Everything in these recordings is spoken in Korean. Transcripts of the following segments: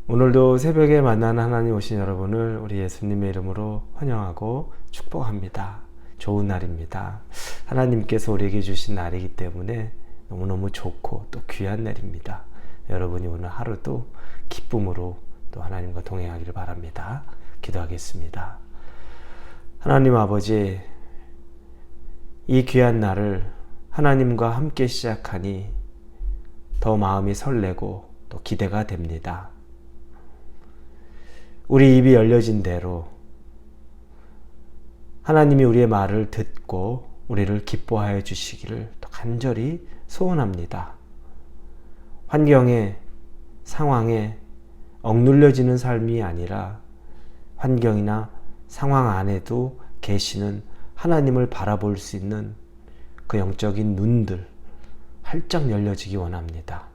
오늘도 새벽에 만나는 하나님 오신 여러분을 우리 예수님의 이름으로 환영하고 축복합니다. 좋은 날입니다. 하나님께서 우리에게 주신 날이기 때문에 너무너무 좋고 또 귀한 날입니다. 여러분이 오늘 하루도 기쁨으로 또 하나님과 동행하기를 바랍니다. 기도하겠습니다. 하나님 아버지, 이 귀한 날을 하나님과 함께 시작하니 더 마음이 설레고 또 기대가 됩니다. 우리 입이 열려진 대로 하나님이 우리의 말을 듣고 우리를 기뻐하여 주시기를 또 간절히 소원합니다. 환경에, 상황에 억눌려지는 삶이 아니라 환경이나 상황 안에도 계시는 하나님을 바라볼 수 있는 그 영적인 눈들 활짝 열려지기 원합니다.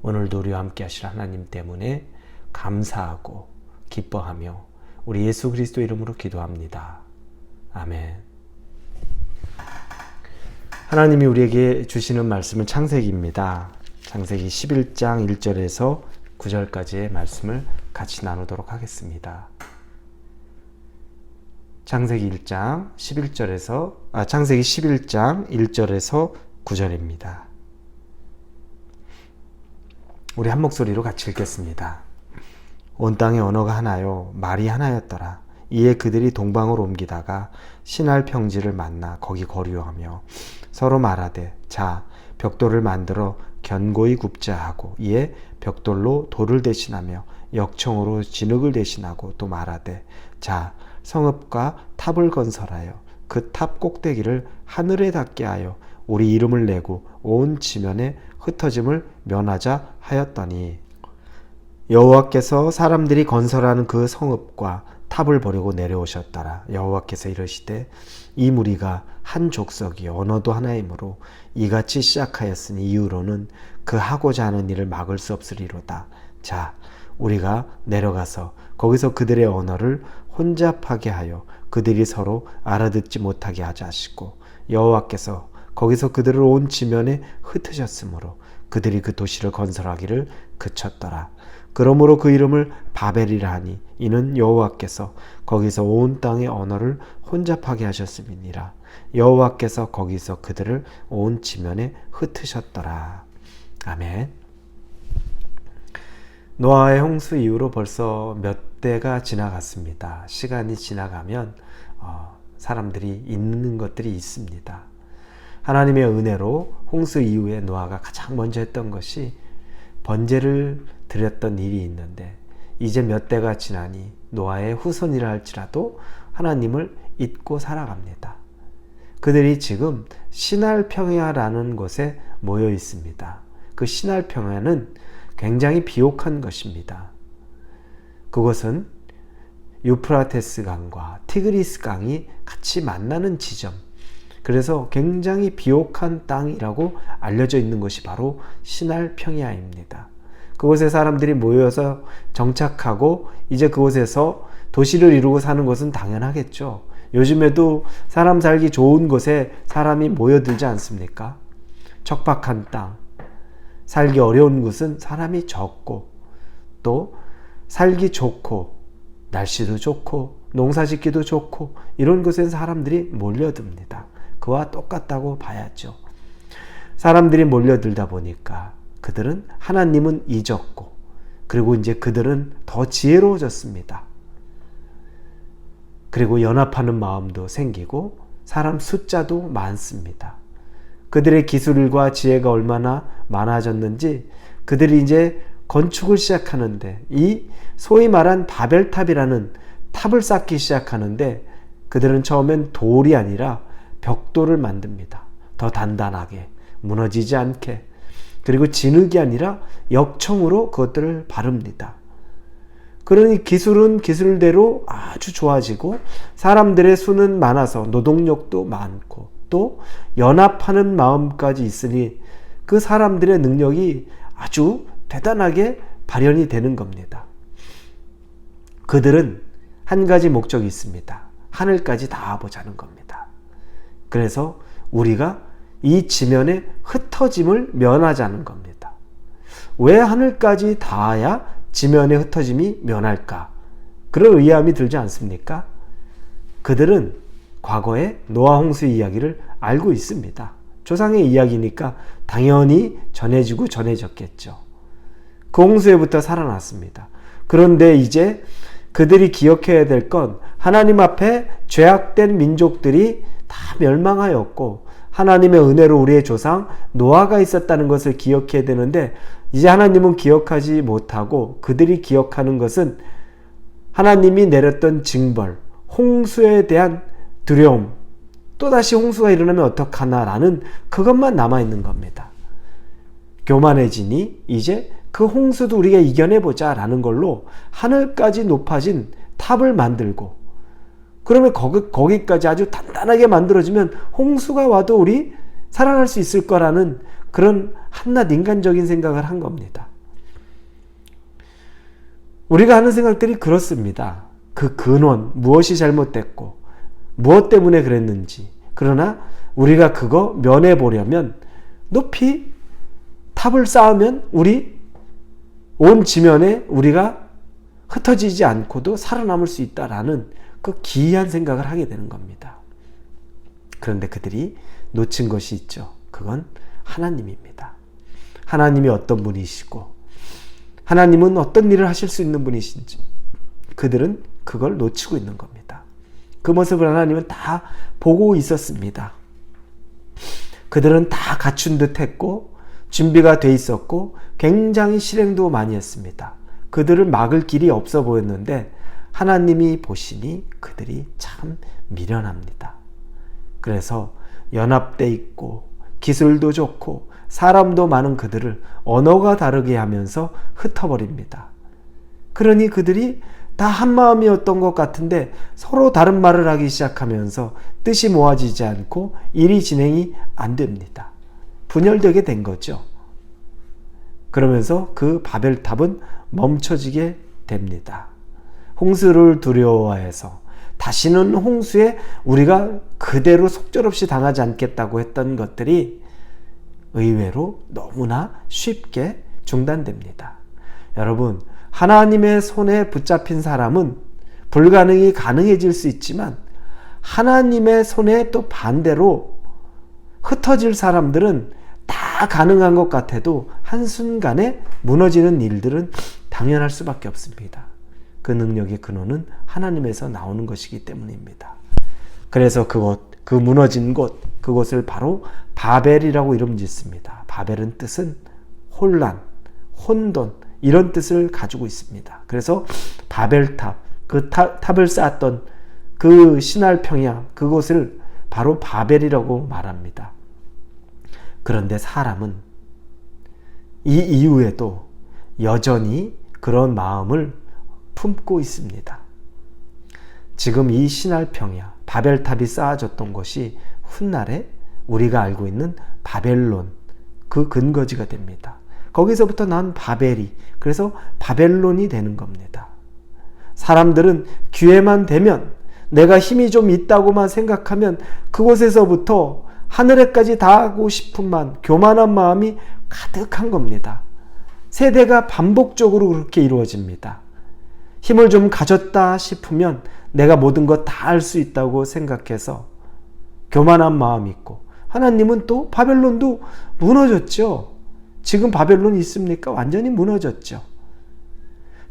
오늘도 우리와 함께 하실 하나님 때문에 감사하고 기뻐하며 우리 예수 그리스도 이름으로 기도합니다. 아멘. 하나님이 우리에게 주시는 말씀은 창세기입니다. 창세기 11장 1절에서 9절까지의 말씀을 같이 나누도록 하겠습니다. 창세기 11장 1절에서 9절입니다. 우리 한 목소리로 같이 읽겠습니다. 온 땅에 언어가 하나요 말이 하나였더라. 이에 그들이 동방으로 옮기다가 신할 평지를 만나 거기 거류하며 서로 말하되 자 벽돌을 만들어 견고히 굽자 하고 이에 벽돌로 돌을 대신하며 역청으로 진흙을 대신하고 또 말하되 자 성읍과 탑을 건설하여 그 탑 꼭대기를 하늘에 닿게 하여 우리 이름을 내고 온 지면에 흩어짐을 면하자 하였더니 여호와께서 사람들이 건설하는 그 성읍과 탑을 버리고 내려오셨더라. 여호와께서 이르시되 이 무리가 한 족속이 언어도 하나이므로 이같이 시작하였으니 이후로는 그 하고자 하는 일을 막을 수 없으리로다. 자 우리가 내려가서 거기서 그들의 언어를 혼잡하게 하여 그들이 서로 알아듣지 못하게 하자 하시고 여호와께서 거기서 그들을 온 지면에 흩으셨으므로 그들이 그 도시를 건설하기를 그쳤더라. 그러므로 그 이름을 바벨이라 하니 이는 여호와께서 거기서 온 땅의 언어를 혼잡하게 하셨음이니라. 여호와께서 거기서 그들을 온 지면에 흩으셨더라. 아멘. 노아의 홍수 이후로 벌써 몇 대가 지나갔습니다. 시간이 지나가면 사람들이 잊는 것들이 있습니다. 하나님의 은혜로 홍수 이후에 노아가 가장 먼저 했던 것이 번제를 드렸던 일이 있는데 이제 몇 대가 지나니 노아의 후손이라 할지라도 하나님을 잊고 살아갑니다. 그들이 지금 신할평야라는 곳에 모여 있습니다. 그 신할평야는 굉장히 비옥한 것입니다. 그곳은 유프라테스 강과 티그리스 강이 같이 만나는 지점, 그래서 굉장히 비옥한 땅이라고 알려져 있는 것이 바로 신할평야입니다. 그곳에 사람들이 모여서 정착하고 이제 그곳에서 도시를 이루고 사는 것은 당연하겠죠. 요즘에도 사람 살기 좋은 곳에 사람이 모여들지 않습니까? 척박한 땅, 살기 어려운 곳은 사람이 적고 또 살기 좋고 날씨도 좋고 농사 짓기도 좋고 이런 곳에는 사람들이 몰려듭니다. 그와 똑같다고 봐야죠. 사람들이 몰려들다 보니까 그들은 하나님은 잊었고 그리고 이제 그들은 더 지혜로워졌습니다. 그리고 연합하는 마음도 생기고 사람 숫자도 많습니다. 그들의 기술과 지혜가 얼마나 많아졌는지 그들이 이제 건축을 시작하는데 이 소위 말한 바벨탑이라는 탑을 쌓기 시작하는데 그들은 처음엔 돌이 아니라 벽돌을 만듭니다. 더 단단하게 무너지지 않게. 그리고 진흙이 아니라 역청으로 그것들을 바릅니다. 그러니 기술은 기술대로 아주 좋아지고 사람들의 수는 많아서 노동력도 많고 또 연합하는 마음까지 있으니 그 사람들의 능력이 아주 대단하게 발현이 되는 겁니다. 그들은 한 가지 목적이 있습니다. 하늘까지 닿아보자는 겁니다. 그래서 우리가 이 지면의 흩어짐을 면하자는 겁니다. 왜 하늘까지 닿아야 지면의 흩어짐이 면할까? 그런 의아함이 들지 않습니까? 그들은 과거의 노아 홍수 이야기를 알고 있습니다. 조상의 이야기니까 당연히 전해지고 전해졌겠죠. 그 홍수에부터 살아났습니다. 그런데 이제 그들이 기억해야 될 건 하나님 앞에 죄악된 민족들이 다 멸망하였고 하나님의 은혜로 우리의 조상 노아가 있었다는 것을 기억해야 되는데 이제 하나님은 기억하지 못하고 그들이 기억하는 것은 하나님이 내렸던 징벌, 홍수에 대한 두려움, 또다시 홍수가 일어나면 어떡하나라는 그것만 남아있는 겁니다. 교만해지니 이제 그 홍수도 우리가 이겨내보자 라는 걸로 하늘까지 높아진 탑을 만들고 그러면 거기까지 아주 단단하게 만들어지면 홍수가 와도 우리 살아날 수 있을 거라는 그런 한낱 인간적인 생각을 한 겁니다. 우리가 하는 생각들이 그렇습니다. 그 근원, 무엇이 잘못됐고 무엇 때문에 그랬는지. 그러나 우리가 그거 면해보려면 높이 탑을 쌓으면 우리 온 지면에 우리가 흩어지지 않고도 살아남을 수 있다라는 그 기이한 생각을 하게 되는 겁니다. 그런데 그들이 놓친 것이 있죠. 그건 하나님입니다. 하나님이 어떤 분이시고 하나님은 어떤 일을 하실 수 있는 분이신지 그들은 그걸 놓치고 있는 겁니다. 그 모습을 하나님은 다 보고 있었습니다. 그들은 다 갖춘 듯 했고 준비가 돼 있었고 굉장히 실행도 많이 했습니다. 그들을 막을 길이 없어 보였는데 하나님이 보시니 그들이 참 미련합니다. 그래서 연합돼 있고 기술도 좋고 사람도 많은 그들을 언어가 다르게 하면서 흩어버립니다. 그러니 그들이 다 한마음이었던 것 같은데 서로 다른 말을 하기 시작하면서 뜻이 모아지지 않고 일이 진행이 안 됩니다. 분열되게 된 거죠. 그러면서 그 바벨탑은 멈춰지게 됩니다. 홍수를 두려워해서 다시는 홍수에 우리가 그대로 속절없이 당하지 않겠다고 했던 것들이 의외로 너무나 쉽게 중단됩니다. 여러분, 하나님의 손에 붙잡힌 사람은 불가능이 가능해질 수 있지만 하나님의 손에 또 반대로 흩어질 사람들은 다 가능한 것 같아도 한순간에 무너지는 일들은 당연할 수밖에 없습니다. 그 능력의 근원은 하나님에서 나오는 것이기 때문입니다. 그래서 그 무너진 곳, 그곳을 바로 바벨이라고 이름 짓습니다. 바벨은 뜻은 혼란, 혼돈 이런 뜻을 가지고 있습니다. 그래서 바벨탑, 그 탑을 쌓았던 그 신할 평야 그곳을 바로 바벨이라고 말합니다. 그런데 사람은 이 이후에도 여전히 그런 마음을 품고 있습니다. 지금 이 신할 평야, 바벨탑이 쌓아졌던 것이 훗날에 우리가 알고 있는 바벨론, 그 근거지가 됩니다. 거기서부터 난 바벨이, 그래서 바벨론이 되는 겁니다. 사람들은 기회만 되면 내가 힘이 좀 있다고만 생각하면 그곳에서부터 하늘에까지 닿고 싶은만 교만한 마음이 가득한 겁니다. 세대가 반복적으로 그렇게 이루어집니다. 힘을 좀 가졌다 싶으면 내가 모든 것 다 할 수 있다고 생각해서 교만한 마음이 있고 하나님은 또 바벨론도 무너졌죠. 지금 바벨론이 있습니까? 완전히 무너졌죠.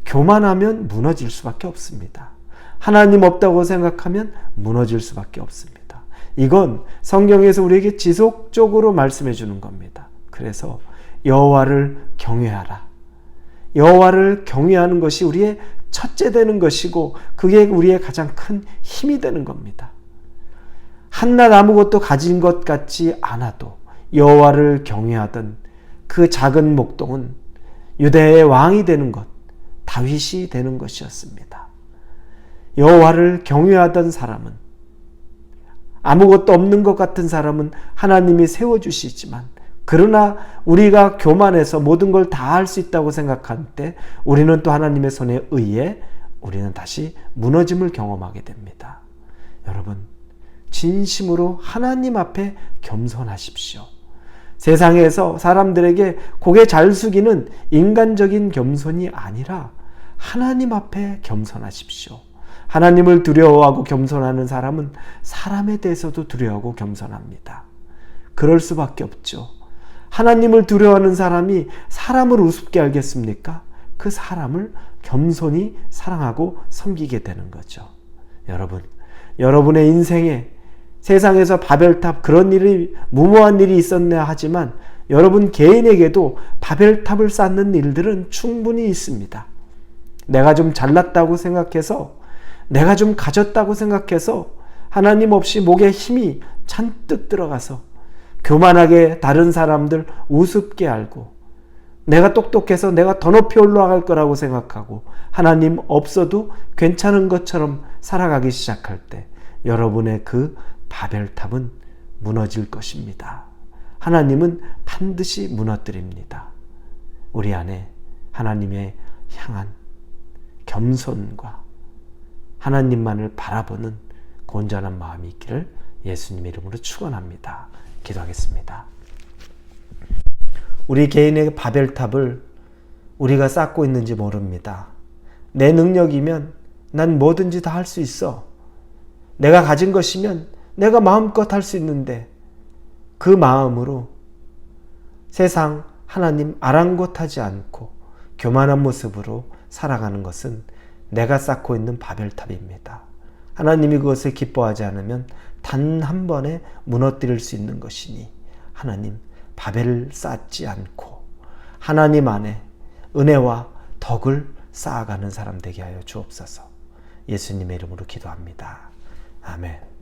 교만하면 무너질 수밖에 없습니다. 하나님 없다고 생각하면 무너질 수밖에 없습니다. 이건 성경에서 우리에게 지속적으로 말씀해 주는 겁니다. 그래서 여호와를 경외하라. 여호와를 경외하는 것이 우리의 첫째 되는 것이고 그게 우리의 가장 큰 힘이 되는 겁니다. 한낱 아무것도 가진 것 같지 않아도 여호와를 경외하던 그 작은 목동은 유대의 왕이 되는 것, 다윗이 되는 것이었습니다. 여호와를 경외하던 사람은, 아무것도 없는 것 같은 사람은 하나님이 세워주시지만, 그러나 우리가 교만해서 모든 걸 다 할 수 있다고 생각할 때 우리는 또 하나님의 손에 의해 우리는 다시 무너짐을 경험하게 됩니다. 여러분, 진심으로 하나님 앞에 겸손하십시오. 세상에서 사람들에게 고개 잘 숙이는 인간적인 겸손이 아니라 하나님 앞에 겸손하십시오. 하나님을 두려워하고 겸손하는 사람은 사람에 대해서도 두려워하고 겸손합니다. 그럴 수밖에 없죠. 하나님을 두려워하는 사람이 사람을 우습게 알겠습니까? 그 사람을 겸손히 사랑하고 섬기게 되는 거죠. 여러분, 여러분의 인생에 세상에서 바벨탑 그런 일이 무모한 일이 있었나 하지만 여러분 개인에게도 바벨탑을 쌓는 일들은 충분히 있습니다. 내가 좀 잘났다고 생각해서, 내가 좀 가졌다고 생각해서 하나님 없이 목에 힘이 잔뜩 들어가서 교만하게 다른 사람들 우습게 알고, 내가 똑똑해서 내가 더 높이 올라갈 거라고 생각하고 하나님 없어도 괜찮은 것처럼 살아가기 시작할 때 여러분의 그 바벨탑은 무너질 것입니다. 하나님은 반드시 무너뜨립니다. 우리 안에 하나님의 향한 겸손과 하나님만을 바라보는 온전한 마음이 있기를 예수님 이름으로 축원합니다. 기도하겠습니다. 우리 개인의 바벨탑을 우리가 쌓고 있는지 모릅니다. 내 능력이면 난 뭐든지 다 할 수 있어. 내가 가진 것이면 내가 마음껏 할 수 있는데, 그 마음으로 세상 하나님 아랑곳하지 않고 교만한 모습으로 살아가는 것은 내가 쌓고 있는 바벨탑입니다. 하나님이 그것을 기뻐하지 않으면 단 한 번에 무너뜨릴 수 있는 것이니 하나님 바벨을 쌓지 않고 하나님 안에 은혜와 덕을 쌓아가는 사람 되게 하여 주옵소서. 예수님의 이름으로 기도합니다. 아멘.